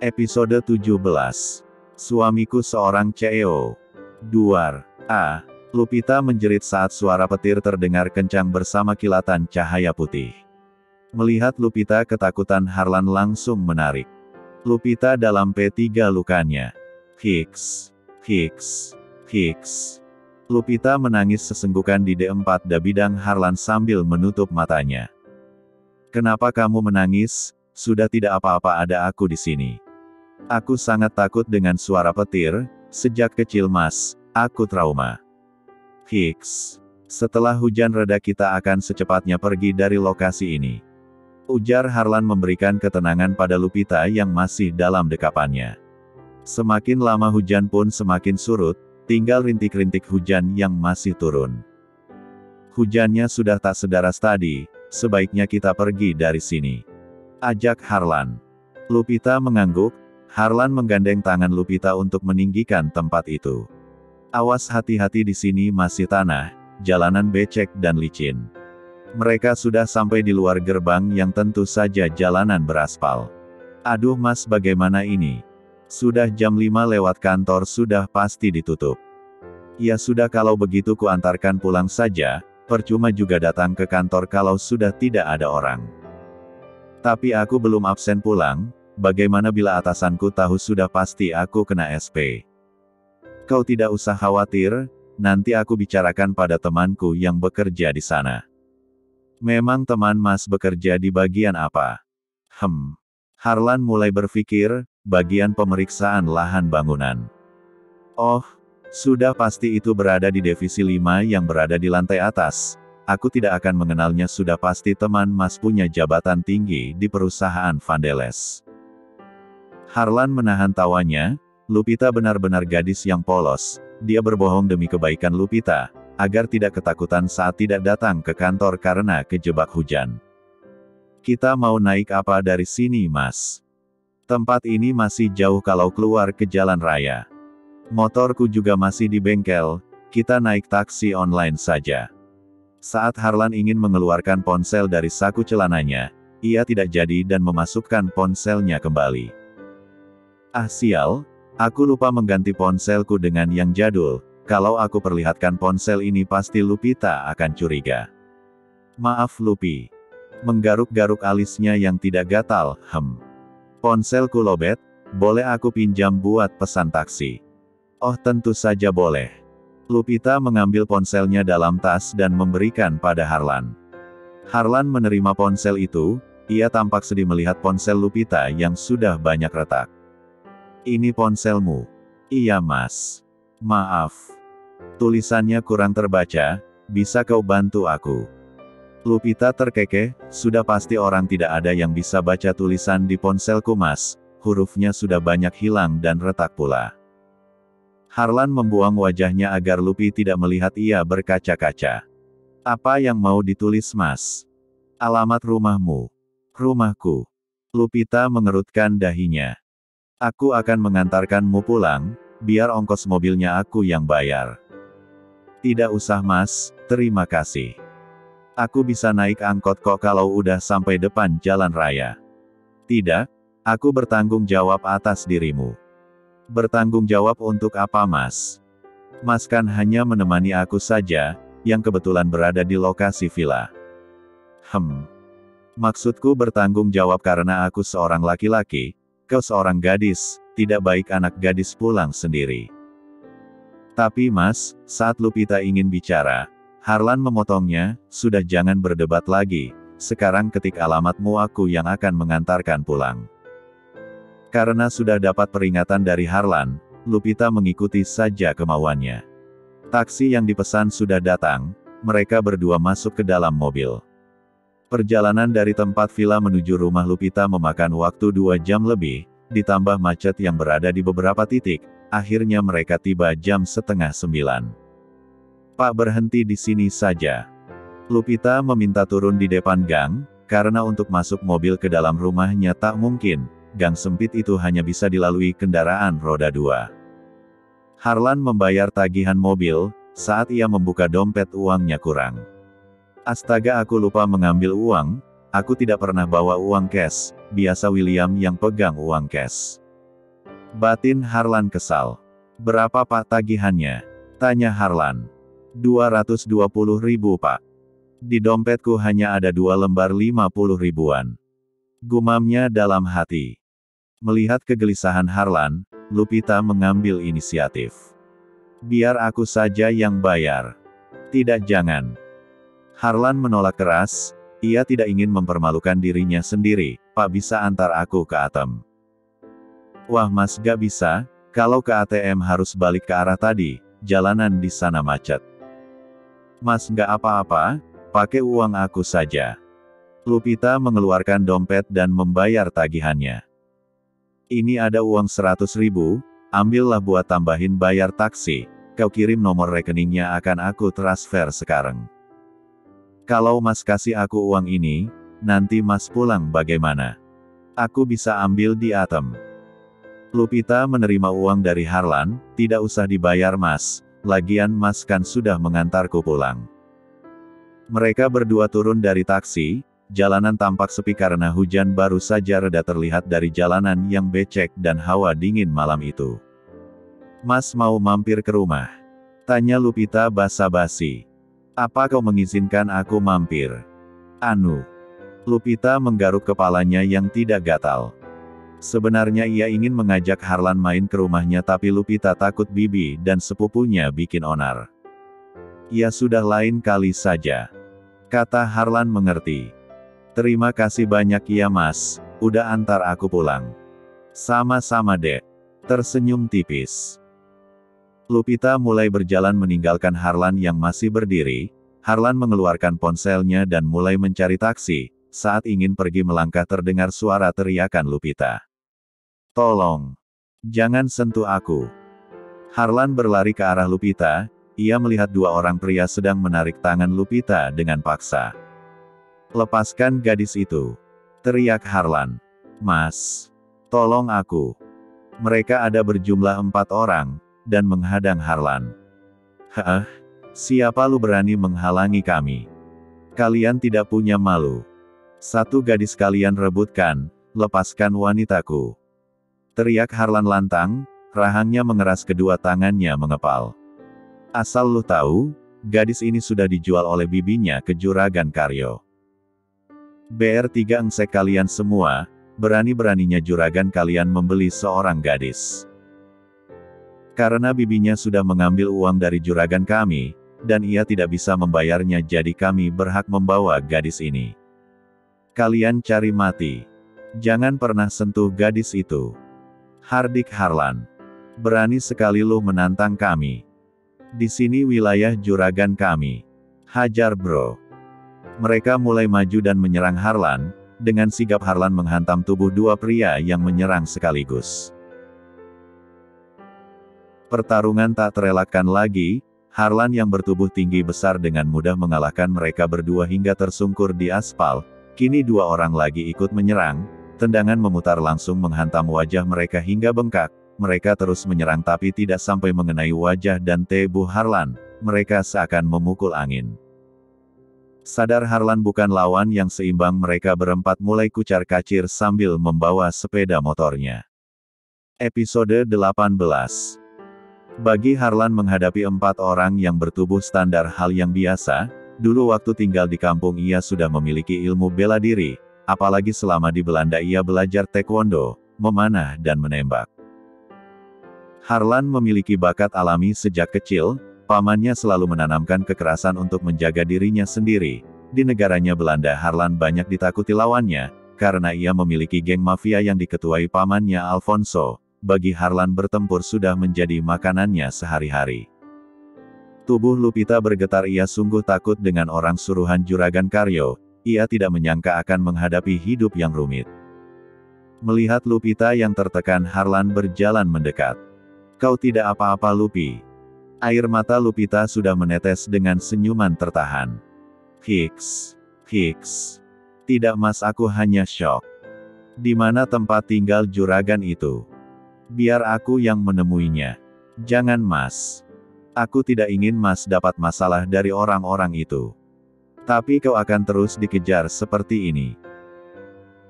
Episode 17. Suamiku seorang CEO. Duar. Lupita menjerit saat suara petir terdengar kencang bersama kilatan cahaya putih. Melihat Lupita ketakutan, Harlan langsung menarik Lupita dalam P3 lukanya. Hiks. Lupita menangis sesenggukan di D4 bidang Harlan sambil menutup matanya. Kenapa kamu menangis? Sudah tidak apa-apa, ada aku di sini. Aku sangat takut dengan suara petir, sejak kecil Mas, aku trauma. Hiks. Setelah hujan reda kita akan secepatnya pergi dari lokasi ini. Ujar Harlan memberikan ketenangan pada Lupita yang masih dalam dekapannya. Semakin lama hujan pun semakin surut, tinggal rintik-rintik hujan yang masih turun. Hujannya sudah tak sederas tadi, sebaiknya kita pergi dari sini. Ajak Harlan. Lupita mengangguk. Harlan menggandeng tangan Lupita untuk meninggikan tempat itu. Awas, hati-hati, di sini masih tanah, jalanan becek dan licin. Mereka sudah sampai di luar gerbang yang tentu saja jalanan beraspal. Aduh Mas, bagaimana ini? Sudah jam 5 lewat, kantor sudah pasti ditutup. Ya sudah, kalau begitu ku antarkan pulang saja, percuma juga datang ke kantor kalau sudah tidak ada orang. Tapi aku belum absen pulang. Bagaimana bila atasanku tahu, sudah pasti aku kena SP. Kau tidak usah khawatir, nanti aku bicarakan pada temanku yang bekerja di sana. Memang teman Mas bekerja di bagian apa? Harlan mulai berpikir, bagian pemeriksaan lahan bangunan. Oh, sudah pasti itu berada di divisi 5 yang berada di lantai atas. Aku tidak akan mengenalnya, sudah pasti teman Mas punya jabatan tinggi di perusahaan Vandeles. Harlan menahan tawanya. Lupita benar-benar gadis yang polos, dia berbohong demi kebaikan Lupita, agar tidak ketakutan saat tidak datang ke kantor karena kejebak hujan. Kita mau naik apa dari sini Mas? Tempat ini masih jauh kalau keluar ke jalan raya. Motorku juga masih di bengkel, kita naik taksi online saja. Saat Harlan ingin mengeluarkan ponsel dari saku celananya, ia tidak jadi dan memasukkan ponselnya kembali. Sial, aku lupa mengganti ponselku dengan yang jadul. Kalau aku perlihatkan ponsel ini pasti Lupita akan curiga. Maaf Lupi. Menggaruk-garuk alisnya yang tidak gatal. Ponselku lobet, boleh aku pinjam buat pesan taksi? Oh, tentu saja boleh. Lupita mengambil ponselnya dalam tas dan memberikan pada Harlan. Harlan menerima ponsel itu, ia tampak sedih melihat ponsel Lupita yang sudah banyak retak. Ini ponselmu? Iya Mas. Maaf. Tulisannya kurang terbaca, bisa kau bantu aku? Lupita terkekeh, sudah pasti orang tidak ada yang bisa baca tulisan di ponselku Mas, hurufnya sudah banyak hilang dan retak pula. Harlan membuang wajahnya agar Lupi tidak melihat ia berkaca-kaca. Apa yang mau ditulis Mas? Alamat rumahmu? Rumahku. Lupita mengerutkan dahinya. Aku akan mengantarkanmu pulang, biar ongkos mobilnya aku yang bayar. Tidak usah Mas, terima kasih. Aku bisa naik angkot kok kalau udah sampai depan jalan raya. Tidak, aku bertanggung jawab atas dirimu. Bertanggung jawab untuk apa Mas? Mas kan hanya menemani aku saja, yang kebetulan berada di lokasi villa. Maksudku bertanggung jawab karena aku seorang laki-laki, kau seorang gadis, tidak baik anak gadis pulang sendiri. Tapi Mas, saat Lupita ingin bicara, Harlan memotongnya, sudah jangan berdebat lagi, sekarang ketik alamatmu, aku yang akan mengantarkan pulang. Karena sudah dapat peringatan dari Harlan, Lupita mengikuti saja kemauannya. Taksi yang dipesan sudah datang, mereka berdua masuk ke dalam mobil. Perjalanan dari tempat villa menuju rumah Lupita memakan waktu 2 jam lebih, ditambah macet yang berada di beberapa titik, akhirnya mereka tiba jam 8:30. Pak, berhenti di sini saja. Lupita meminta turun di depan gang, karena untuk masuk mobil ke dalam rumahnya tak mungkin, gang sempit itu hanya bisa dilalui kendaraan roda 2. Harlan membayar tagihan mobil, saat ia membuka dompet uangnya kurang. Astaga, aku lupa mengambil uang, aku tidak pernah bawa uang cash, biasa William yang pegang uang cash. Batin Harlan kesal. Berapa Pak tagihannya? Tanya Harlan. 220.000 Pak. Di dompetku hanya ada 2 lembar 50 ribuan. Gumamnya dalam hati. Melihat kegelisahan Harlan, Lupita mengambil inisiatif. Biar aku saja yang bayar. Tidak, jangan. Harlan menolak keras, ia tidak ingin mempermalukan dirinya sendiri. Pak, bisa antar aku ke ATM? Wah Mas, gak bisa, kalau ke ATM harus balik ke arah tadi, jalanan di sana macet. Mas, gak apa-apa, pakai uang aku saja. Lupita mengeluarkan dompet dan membayar tagihannya. Ini ada uang 100.000, ambillah buat tambahin bayar taksi, kau kirim nomor rekeningnya akan aku transfer sekarang. Kalau Mas kasih aku uang ini, nanti Mas pulang bagaimana? Aku bisa ambil di ATM. Lupita menerima uang dari Harlan, tidak usah dibayar Mas, lagian Mas kan sudah mengantarku pulang. Mereka berdua turun dari taksi, jalanan tampak sepi karena hujan baru saja reda terlihat dari jalanan yang becek dan hawa dingin malam itu. Mas mau mampir ke rumah? Tanya Lupita basa-basi. Apa kau mengizinkan aku mampir? Anu. Lupita menggaruk kepalanya yang tidak gatal. Sebenarnya ia ingin mengajak Harlan main ke rumahnya tapi Lupita takut bibi dan sepupunya bikin onar. Ya sudah lain kali saja. Kata Harlan mengerti. Terima kasih banyak ya Mas, udah antar aku pulang. Sama-sama Dek. Tersenyum tipis. Lupita mulai berjalan meninggalkan Harlan yang masih berdiri. Harlan mengeluarkan ponselnya dan mulai mencari taksi. Saat ingin pergi melangkah terdengar suara teriakan Lupita. Tolong! Jangan sentuh aku! Harlan berlari ke arah Lupita, ia melihat 2 orang pria sedang menarik tangan Lupita dengan paksa. Lepaskan gadis itu! Teriak Harlan. Mas! Tolong aku! Mereka ada berjumlah 4 orang, dan menghadang Harlan. Heh, siapa lu berani menghalangi kami? Kalian tidak punya malu. Satu gadis kalian rebutkan, lepaskan wanitaku. Teriak Harlan lantang, rahangnya mengeras kedua tangannya mengepal. Asal lu tahu, gadis ini sudah dijual oleh bibinya ke Juragan Karyo. BR3 engsek kalian semua, berani-beraninya juragan kalian membeli seorang gadis. Karena bibinya sudah mengambil uang dari juragan kami, dan ia tidak bisa membayarnya jadi kami berhak membawa gadis ini. Kalian cari mati. Jangan pernah sentuh gadis itu. Hardik Harlan. Berani sekali lu menantang kami. Di sini wilayah juragan kami. Hajar bro. Mereka mulai maju dan menyerang Harlan, dengan sigap Harlan menghantam tubuh 2 pria yang menyerang sekaligus. Pertarungan tak terelakkan lagi, Harlan yang bertubuh tinggi besar dengan mudah mengalahkan mereka berdua hingga tersungkur di aspal, kini 2 orang lagi ikut menyerang. Tendangan memutar langsung menghantam wajah mereka hingga bengkak, mereka terus menyerang tapi tidak sampai mengenai wajah dan tubuh Harlan, mereka seakan memukul angin. Sadar Harlan bukan lawan yang seimbang mereka berempat mulai kucar-kacir sambil membawa sepeda motornya. Episode 18. Bagi Harlan menghadapi 4 orang yang bertubuh standar hal yang biasa, dulu waktu tinggal di kampung ia sudah memiliki ilmu bela diri. Apalagi selama di Belanda ia belajar taekwondo, memanah dan menembak. Harlan memiliki bakat alami sejak kecil, pamannya selalu menanamkan kekerasan untuk menjaga dirinya sendiri. Di negaranya Belanda Harlan banyak ditakuti lawannya, karena ia memiliki geng mafia yang diketuai pamannya Alfonso. Bagi Harlan bertempur sudah menjadi makanannya sehari-hari. Tubuh Lupita bergetar, ia sungguh takut dengan orang suruhan Juragan Karyo. Ia tidak menyangka akan menghadapi hidup yang rumit. Melihat Lupita yang tertekan Harlan berjalan mendekat. Kau tidak apa-apa Lupi. Air mata Lupita sudah menetes dengan senyuman tertahan. Hiks. Hiks. Tidak Mas, aku hanya syok. Di mana tempat tinggal juragan itu? Biar aku yang menemuinya. Jangan Mas. Aku tidak ingin Mas dapat masalah dari orang-orang itu. Tapi kau akan terus dikejar seperti ini.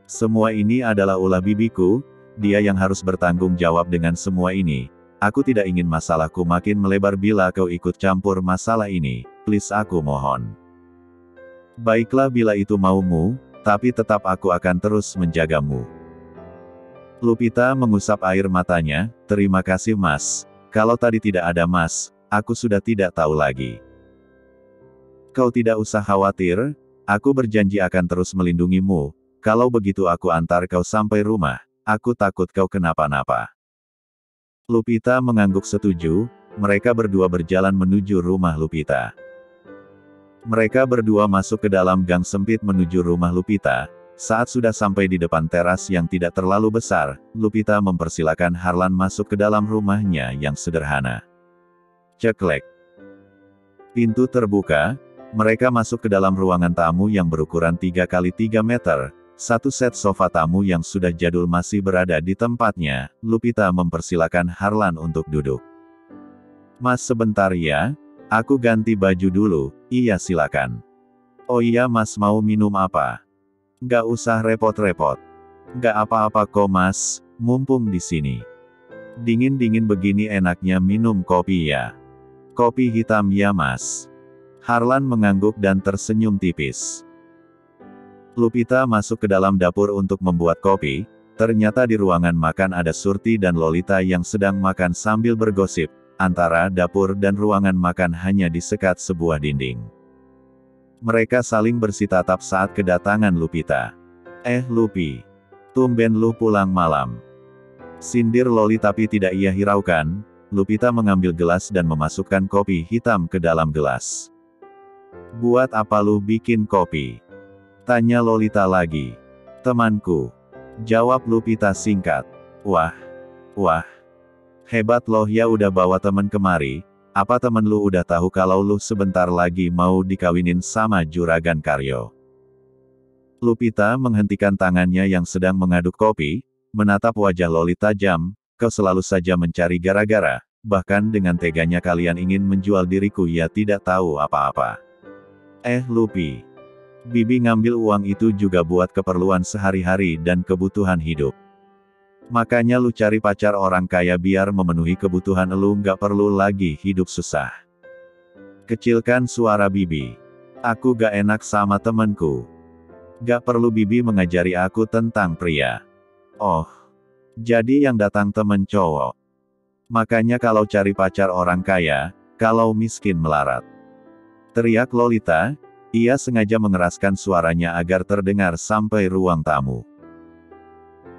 Semua ini adalah ulah bibiku, dia yang harus bertanggung jawab dengan semua ini. Aku tidak ingin masalahku makin melebar bila kau ikut campur masalah ini, please aku mohon. Baiklah bila itu maumu, tapi tetap aku akan terus menjagamu. Lupita mengusap air matanya, terima kasih mas, kalau tadi tidak ada mas, aku sudah tidak tahu lagi. Kau tidak usah khawatir, aku berjanji akan terus melindungimu, kalau begitu aku antar kau sampai rumah, aku takut kau kenapa-napa. Lupita mengangguk setuju, mereka berdua berjalan menuju rumah Lupita. Mereka berdua masuk ke dalam gang sempit menuju rumah Lupita. Saat sudah sampai di depan teras yang tidak terlalu besar, Lupita mempersilakan Harlan masuk ke dalam rumahnya yang sederhana. Ceklek. Pintu terbuka, mereka masuk ke dalam ruangan tamu yang berukuran 3 kali 3 meter. Satu set sofa tamu yang sudah jadul masih berada di tempatnya. Lupita mempersilakan Harlan untuk duduk. Mas sebentar ya, aku ganti baju dulu. Iya silakan. Oh iya mas mau minum apa? Nggak usah repot-repot. Nggak apa-apa kok mas, mumpung di sini. Dingin-dingin begini enaknya minum kopi ya. Kopi hitam ya mas. Harlan mengangguk dan tersenyum tipis. Lupita masuk ke dalam dapur untuk membuat kopi. Ternyata di ruangan makan ada Surti dan Lolita yang sedang makan sambil bergosip. Antara dapur dan ruangan makan hanya disekat sebuah dinding. Mereka saling bersitatap saat kedatangan Lupita. Lupi. Tumben lu pulang malam. Sindir Loli tapi tidak ia hiraukan. Lupita mengambil gelas dan memasukkan kopi hitam ke dalam gelas. Buat apa lu bikin kopi? Tanya Lolita lagi. Temanku. Jawab Lupita singkat. Wah. Hebat loh ya udah bawa temen kemari. Apa temen lu udah tahu kalau lu sebentar lagi mau dikawinin sama Juragan Karyo? Lupita menghentikan tangannya yang sedang mengaduk kopi, menatap wajah Loli tajam, kau selalu saja mencari gara-gara, bahkan dengan teganya kalian ingin menjual diriku ya tidak tahu apa-apa. Lupi. Bibi ngambil uang itu juga buat keperluan sehari-hari dan kebutuhan hidup. Makanya lu cari pacar orang kaya biar memenuhi kebutuhan lu nggak perlu lagi hidup susah. Kecilkan suara Bibi. Aku gak enak sama temenku. Gak perlu Bibi mengajari aku tentang pria. Oh. Jadi yang datang temen cowok. Makanya kalau cari pacar orang kaya, kalau miskin melarat. Teriak Lolita, ia sengaja mengeraskan suaranya agar terdengar sampai ruang tamu.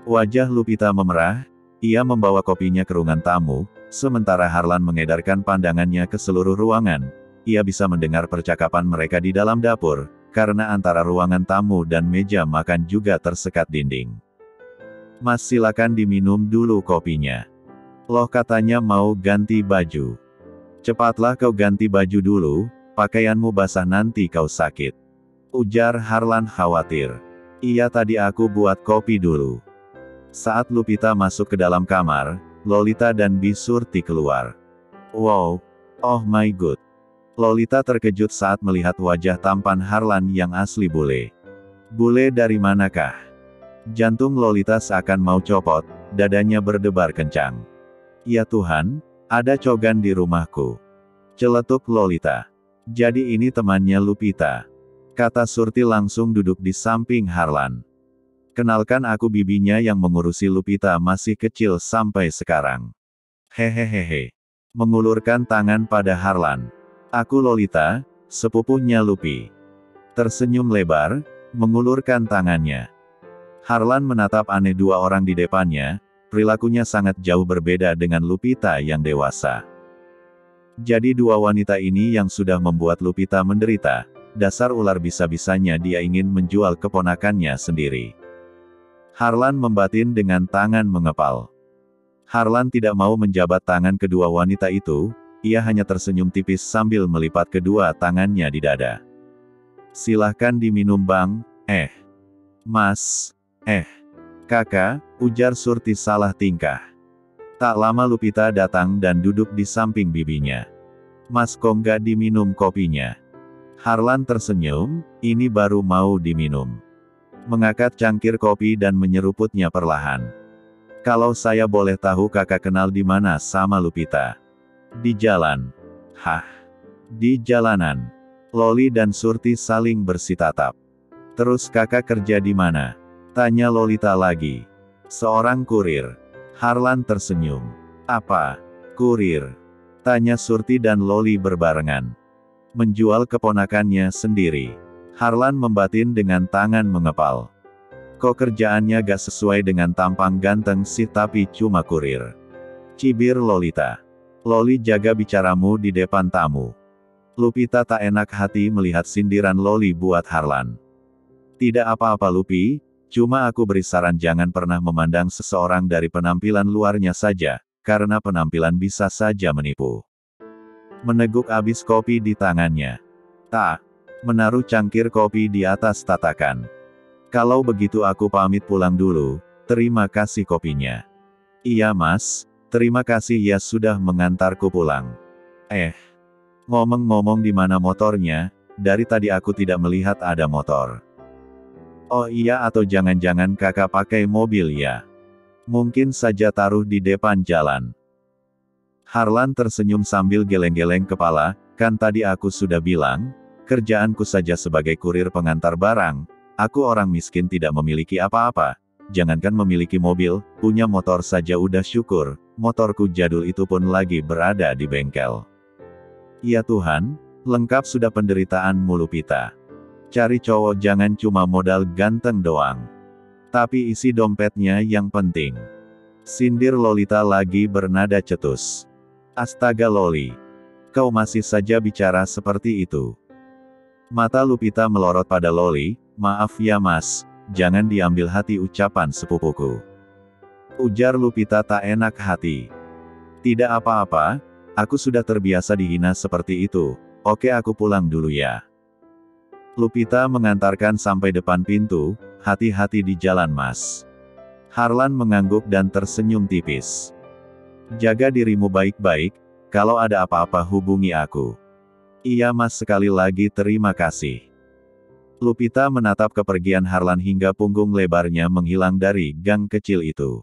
Wajah Lupita memerah, ia membawa kopinya ke ruangan tamu, sementara Harlan mengedarkan pandangannya ke seluruh ruangan. Ia bisa mendengar percakapan mereka di dalam dapur, karena antara ruangan tamu dan meja makan juga tersekat dinding. Mas silakan diminum dulu kopinya. Loh katanya mau ganti baju. Cepatlah kau ganti baju dulu, pakaianmu basah nanti kau sakit. Ujar Harlan khawatir. Iya tadi aku buat kopi dulu. Saat Lupita masuk ke dalam kamar, Lolita dan Bi Surti keluar. Wow, oh my god. Lolita terkejut saat melihat wajah tampan Harlan yang asli bule. Bule dari manakah? Jantung Lolita seakan mau copot, dadanya berdebar kencang. Ya Tuhan, ada cogan di rumahku. Celetuk Lolita. Jadi ini temannya Lupita. Kata Surti langsung duduk di samping Harlan. Kenalkan aku bibinya yang mengurusi Lupita masih kecil sampai sekarang. Hehehehe. Mengulurkan tangan pada Harlan. Aku Lolita, sepupunya Lupi. Tersenyum lebar, mengulurkan tangannya. Harlan menatap aneh dua orang di depannya, perilakunya sangat jauh berbeda dengan Lupita yang dewasa. Jadi dua wanita ini yang sudah membuat Lupita menderita, dasar ular bisa-bisanya dia ingin menjual keponakannya sendiri. Harlan membatin dengan tangan mengepal. Harlan tidak mau menjabat tangan kedua wanita itu, ia hanya tersenyum tipis sambil melipat kedua tangannya di dada. Silahkan diminum bang, Mas, Kakak, ujar Surti salah tingkah. Tak lama Lupita datang dan duduk di samping bibinya. Mas kok nggak diminum kopinya? Harlan tersenyum, ini baru mau diminum. Mengangkat cangkir kopi dan menyeruputnya perlahan. Kalau saya boleh tahu kakak kenal di mana sama Lupita? Di jalan. Hah? Di jalanan. Loli dan Surti saling bersitatap. Terus kakak kerja di mana? Tanya Lolita lagi. Seorang kurir. Harlan tersenyum. Apa? Kurir? Tanya Surti dan Loli berbarengan. Menjual keponakannya sendiri. Harlan membatin dengan tangan mengepal. Kok kerjaannya gak sesuai dengan tampang ganteng sih, tapi cuma kurir. Cibir Lolita. Loli, jaga bicaramu di depan tamu. Lupita tak enak hati melihat sindiran Loli buat Harlan. Tidak apa-apa Lupi, cuma aku beri saran jangan pernah memandang seseorang dari penampilan luarnya saja, karena penampilan bisa saja menipu. Meneguk abis kopi di tangannya. Tak. Menaruh cangkir kopi di atas tatakan. Kalau begitu aku pamit pulang dulu, terima kasih kopinya. Iya mas, terima kasih ya sudah mengantarku pulang. Ngomong-ngomong di mana motornya, dari tadi aku tidak melihat ada motor. Oh iya, atau jangan-jangan kakak pakai mobil ya? Mungkin saja taruh di depan jalan. Harlan tersenyum sambil geleng-geleng kepala, kan tadi aku sudah bilang, kerjaanku saja sebagai kurir pengantar barang. Aku orang miskin tidak memiliki apa-apa. Jangankan memiliki mobil, punya motor saja udah syukur. Motorku jadul itu pun lagi berada di bengkel. Ya Tuhan, lengkap sudah penderitaanmu Lupita. Cari cowok jangan cuma modal ganteng doang. Tapi isi dompetnya yang penting. Sindir Lolita lagi bernada cetus. Astaga Loli. Kau masih saja bicara seperti itu. Mata Lupita melorot pada Loli. Maaf ya mas, jangan diambil hati ucapan sepupuku. Ujar Lupita tak enak hati. Tidak apa-apa, aku sudah terbiasa dihina seperti itu. Oke aku pulang dulu ya. Lupita mengantarkan sampai depan pintu, hati-hati di jalan mas. Harlan mengangguk dan tersenyum tipis. Jaga dirimu baik-baik, kalau ada apa-apa hubungi aku. Iya mas, sekali lagi terima kasih. Lupita menatap kepergian Harlan hingga punggung lebarnya menghilang dari gang kecil itu.